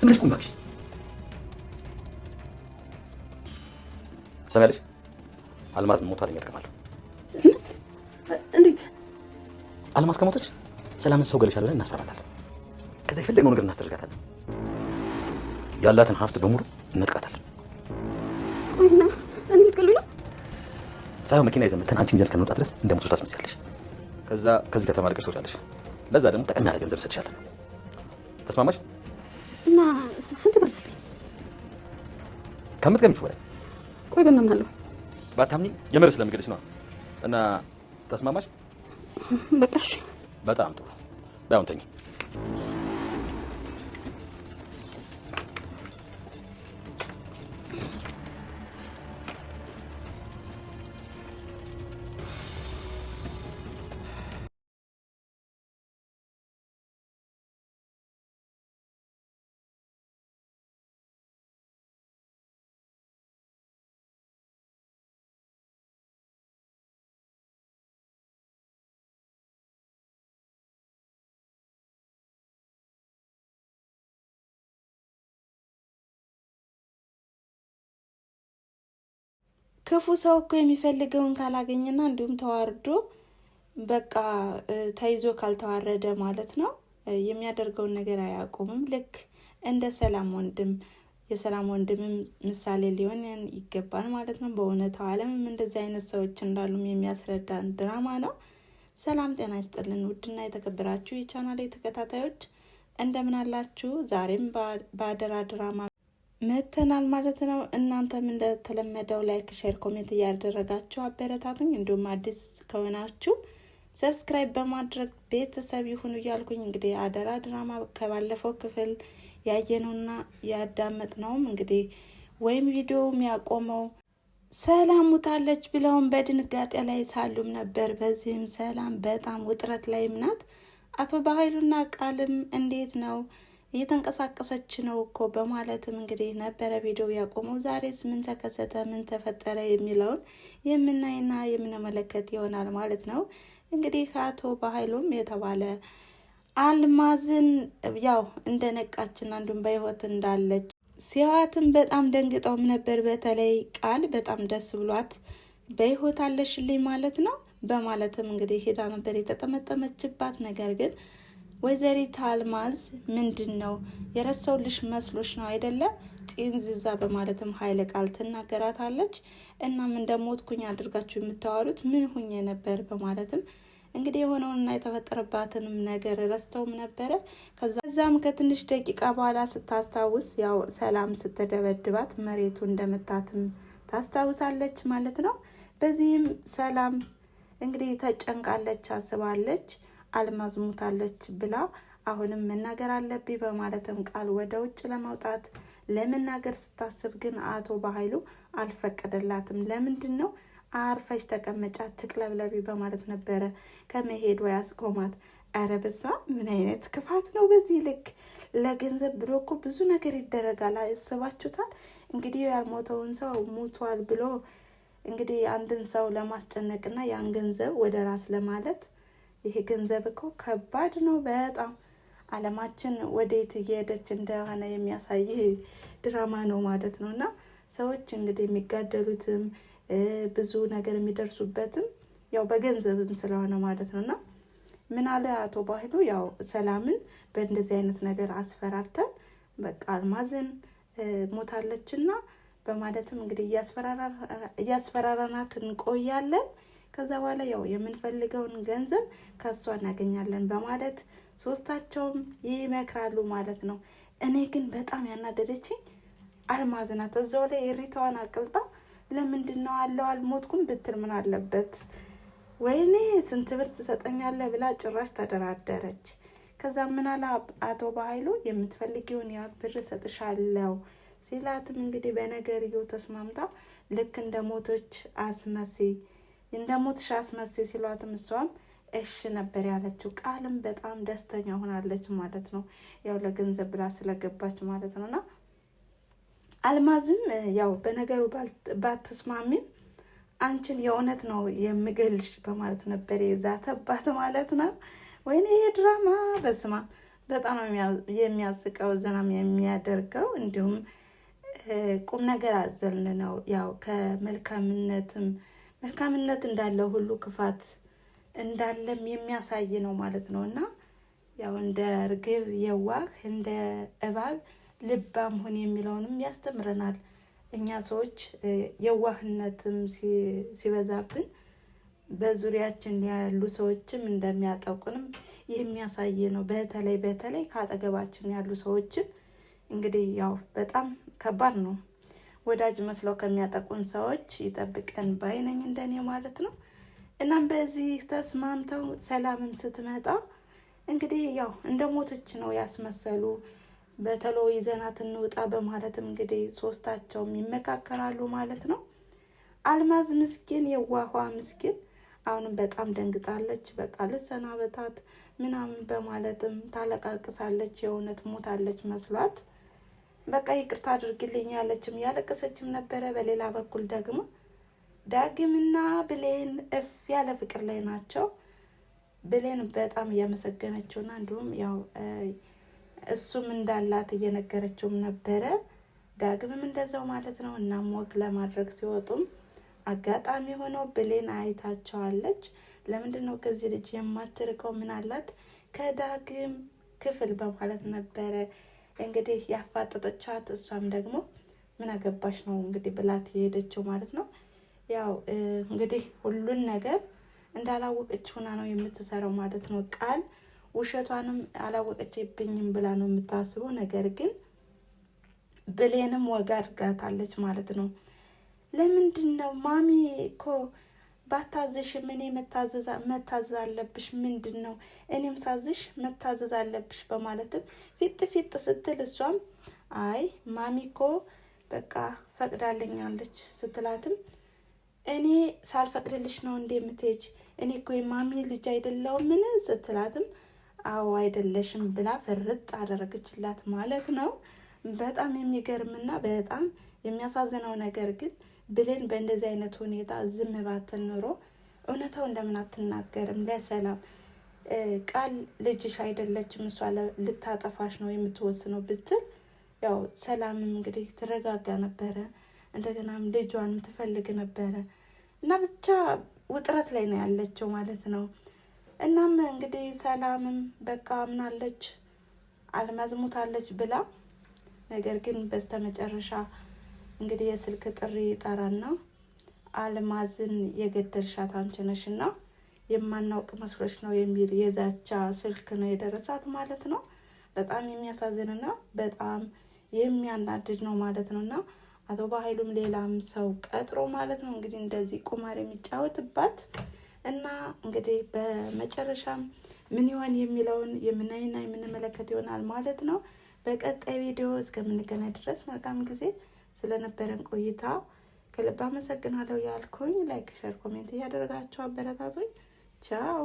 ትንሽ ቁም ባክሽ። ሰማያለሽ? አልማዝ ሞቷል የሚያጥቀማለሁ። እንዴት? አልማዝ ከሞተች ሰላምን ሰው ገለሻል ብለን እናስፈራታለን። ከዛ የፈለግነው ነገር እናስደርጋታለን። ያላትን ሀብት በሙሉ እንጥቃታለን። ቆይና እኔ ልትገሉኝ ነው? ሳይሆን መኪና ይዘን መተን አንቺን ይዘን እስከምንወጣ ድረስ እንደሞቶች ታስመስያለሽ። ከዛ ከዚህ ከተማ ልቀሽ ትወጫለሽ። ለዛ ደግሞ ጠቀም ያለ ገንዘብ እሰጥሻለሁ። ተስማማሽ? እና ስንት ብር ስጠኝ? ከምትገምጪው በላይ። ቆይ በእናምናለሁ። ባታምኚ የምር ስለምገድሽ ነው። እና ተስማማሽ? በቃ እሺ። በጣም ጥሩ። ዳውን ተኝ። ክፉ ሰው እኮ የሚፈልገውን ካላገኘና እንዲሁም ተዋርዶ በቃ ተይዞ ካልተዋረደ ማለት ነው የሚያደርገውን ነገር አያቆምም። ልክ እንደ ሰላም ወንድም የሰላም ወንድምም ምሳሌ ሊሆን ይገባል ማለት ነው። በእውነታው ዓለምም እንደዚህ አይነት ሰዎች እንዳሉም የሚያስረዳን ድራማ ነው። ሰላም ጤና ይስጥልን ውድና የተከበራችሁ የቻናሌ ተከታታዮች እንደምን አላችሁ? ዛሬም በአደራ ድራማ መተናል ማለት ነው። እናንተም እንደተለመደው ላይክ፣ ሼር፣ ኮሜንት እያደረጋችሁ አበረታቱኝ። እንዲሁም አዲስ ከሆናችሁ ሰብስክራይብ በማድረግ ቤተሰብ ይሁኑ እያልኩኝ እንግዲህ አደራ ድራማ ከባለፈው ክፍል ያየነውና ያዳመጥነውም እንግዲህ ወይም ቪዲዮውም ያቆመው ሰላም ሙታለች ብለውም በድንጋጤ ላይ ሳሉም ነበር። በዚህም ሰላም በጣም ውጥረት ላይም ናት። አቶ በኃይሉና ቃልም እንዴት ነው እየተንቀሳቀሰች ነው እኮ በማለትም እንግዲህ ነበረ ቪዲዮ ያቆመው። ዛሬስ ምን ተከሰተ፣ ምን ተፈጠረ የሚለውን የምናይና የምንመለከት ይሆናል ማለት ነው። እንግዲህ አቶ በኃይሉም የተባለ አልማዝን ያው እንደነቃችና እንዲሁም በህይወት እንዳለች ሲያዋትም በጣም ደንግጠውም ነበር። በተለይ ቃል በጣም ደስ ብሏት በህይወት አለሽልኝ ማለት ነው በማለትም እንግዲህ ሄዳ ነበር የተጠመጠመችባት። ነገር ግን ወይዘሪት አልማዝ ምንድን ነው የረሳውልሽ መስሎሽ ነው አይደለ ጢንዝዛ በማለትም ኃይለ ቃል ትናገራታለች። እናም እንደሞትኩኝ አድርጋችሁ የምታወሩት ምን ሁኜ ነበር በማለትም እንግዲህ የሆነውንና የተፈጠረባትንም ነገር ረስተውም ነበረ። ከዛም ከትንሽ ደቂቃ በኋላ ስታስታውስ ያው ሰላም ስትደበድባት መሬቱ እንደመታትም ታስታውሳለች ማለት ነው። በዚህም ሰላም እንግዲህ ተጨንቃለች፣ አስባለች። አልማዝ ሙታለች ብላ አሁንም መናገር አለብኝ በማለትም ቃል ወደ ውጭ ለማውጣት ለመናገር ስታስብ ግን አቶ በኃይሉ አልፈቀደላትም። ለምንድን ነው አርፈሽ ተቀመጫ ትቅለብለቢ በማለት ነበረ ከመሄድ ወይ አስቆማት። ኧረ በስመ አብ ምን አይነት ክፋት ነው! በዚህ ልክ ለገንዘብ ብሎ እኮ ብዙ ነገር ይደረጋል። አስባችሁታል? እንግዲህ ያልሞተውን ሰው ሙቷል ብሎ እንግዲህ አንድን ሰው ለማስጨነቅና ያን ገንዘብ ወደ ራስ ለማለት ይሄ ገንዘብ እኮ ከባድ ነው በጣም። ዓለማችን ወዴት እየሄደች እንደሆነ የሚያሳይ ድራማ ነው ማለት ነው። እና ሰዎች እንግዲህ የሚጋደሉትም ብዙ ነገር የሚደርሱበትም ያው በገንዘብም ስለሆነ ማለት ነው። እና ምን አለ አቶ በኃይሉ ያው ሰላምን በእንደዚህ አይነት ነገር አስፈራርተን በቃ አልማዝን ሞታለችና በማለትም እንግዲህ እያስፈራራናት እንቆያለን። ከዛ በኋላ ያው የምንፈልገውን ገንዘብ ከሷ እናገኛለን በማለት ሶስታቸውም ይመክራሉ ማለት ነው። እኔ ግን በጣም ያናደደችኝ አልማዝ ናት። እዛው ላይ እሪቷን አቅልጣ ለምንድን ነው አለው አልሞትኩም ብትል ምን አለበት ወይኔ ስንት ብር ትሰጠኛለህ ብላ ጭራሽ ተደራደረች። ከዛ ምን አለ አቶ በኃይሉ የምትፈልጊውን ያህል ብር ሰጥሻለሁ ሲላትም እንግዲህ በነገርየው ተስማምታ ልክ እንደ ሞቶች አስመሲ ሲሏትም እሷም እሺ ነበር ያለችው። ቃልም በጣም ደስተኛ ሆናለች ማለት ነው። ያው ለገንዘብ ብላ ስለገባች ማለት ነውና አልማዝም ያው በነገሩ ባትስማሚም አንቺን የእውነት ነው የምገልሽ በማለት ነበር የዛተባት ማለት ነው። ወይኔ የድራማ በስማ በጣም የሚያስቀው ዘናም የሚያደርገው እንዲሁም ቁም ነገር አዘልን ነው። ያው መልካምነት እንዳለው ሁሉ ክፋት እንዳለም የሚያሳይ ነው ማለት ነው። እና ያው እንደ እርግብ የዋህ እንደ እባብ ልባም ሁን የሚለውንም ያስተምረናል። እኛ ሰዎች የዋህነትም ሲበዛብን በዙሪያችን ያሉ ሰዎችም እንደሚያጠቁንም የሚያሳይ ነው። በተለይ ከአጠገባችን ያሉ ሰዎችን እንግዲህ ያው በጣም ከባድ ነው። ወዳጅ መስለው ከሚያጠቁን ሰዎች ይጠብቀን ባይነኝ እንደኔ ማለት ነው። እናም በዚህ ተስማምተው ሰላምም ስትመጣ እንግዲህ ያው እንደ ሞተች ነው ያስመሰሉ። በተሎ ይዘናት እንውጣ በማለትም እንግዲህ ሶስታቸውም ይመካከራሉ ማለት ነው። አልማዝ ምስኪን የዋኋ ምስኪን አሁንም በጣም ደንግጣለች። በቃ ልሰናበታት ምናምን በማለትም ታለቃቅሳለች። የእውነት ሞታለች መስሏት በቃ ይቅርታ አድርግልኝ ያለችም ያለቀሰችም ነበረ። በሌላ በኩል ደግሞ ዳግምና ብሌን እፍ ያለ ፍቅር ላይ ናቸው። ብሌን በጣም እያመሰገነችውና እንዲሁም ያው እሱም እንዳላት እየነገረችውም ነበረ። ዳግምም እንደዛው ማለት ነው። እናም ወግ ለማድረግ ሲወጡም አጋጣሚ ሆነው ብሌን አይታቸዋለች። ለምንድን ነው ከዚህ ልጅ የማትርቀው? ምን አላት ከዳግም ክፍል በማለት ነበረ እንግዲህ ያፋጠጠቻት። እሷም ደግሞ ምን አገባሽ ነው እንግዲህ ብላት የሄደችው ማለት ነው። ያው እንግዲህ ሁሉን ነገር እንዳላወቀች ሆና ነው የምትሰራው ማለት ነው። ቃል ውሸቷንም አላወቀችብኝም ብላ ነው የምታስበው። ነገር ግን ብሌንም ወጋ አድርጋታለች ማለት ነው። ለምንድን ነው ማሚ እኮ ባታዘሽም እኔ መታዘዝ አለብሽ? ምንድን ነው እኔም ሳዝሽ መታዘዝ አለብሽ? በማለትም ፊት ስትል እሷም አይ ማሚ እኮ በቃ ፈቅዳልኛለች ስትላትም እኔ ሳልፈቅድልሽ ነው እንዴ የምትሄጅ? እኔ እኮ የማሚ ልጅ አይደለሁምን? ስትላትም አዎ አይደለሽም ብላ ፍርጥ አደረገችላት ማለት ነው። በጣም የሚገርምና በጣም የሚያሳዝነው ነገር ግን ብሌን በእንደዚህ አይነት ሁኔታ ዝም ባትል ኖሮ እውነታው እንደምን አትናገርም? ለሰላም ቃል ልጅሽ አይደለችም እሷ ልታጠፋሽ ነው የምትወስነው ብትል ያው ሰላምም እንግዲህ ትረጋጋ ነበረ። እንደገናም ልጇንም ትፈልግ ነበረ እና ብቻ ውጥረት ላይ ነው ያለችው ማለት ነው። እናም እንግዲህ ሰላምም በቃ አምናለች አልማዝ ሞታለች ብላ፣ ነገር ግን በስተመጨረሻ እንግዲህ የስልክ ጥሪ ጠራና አልማዝን የገደልሻት አንቺ ነሽና የማናውቅ መስሎች ነው የሚል የዛቻ ስልክ ነው የደረሳት ማለት ነው። በጣም የሚያሳዝንና በጣም የሚያናድድ ነው ማለት ነው። እና አቶ በኃይሉም ሌላም ሰው ቀጥሮ ማለት ነው እንግዲህ እንደዚህ ቁማር የሚጫወትባት እና እንግዲህ በመጨረሻም ምን ይሆን የሚለውን የምናይና የምንመለከት ይሆናል ማለት ነው። በቀጣይ ቪዲዮ እስከምንገናኝ ድረስ መልካም ጊዜ። ስለነበረን ቆይታ ከልብ አመሰግናለሁ ያልኩኝ፣ ላይክ፣ ሸር፣ ኮሜንት እያደረጋችሁ አበረታቱኝ። ቻው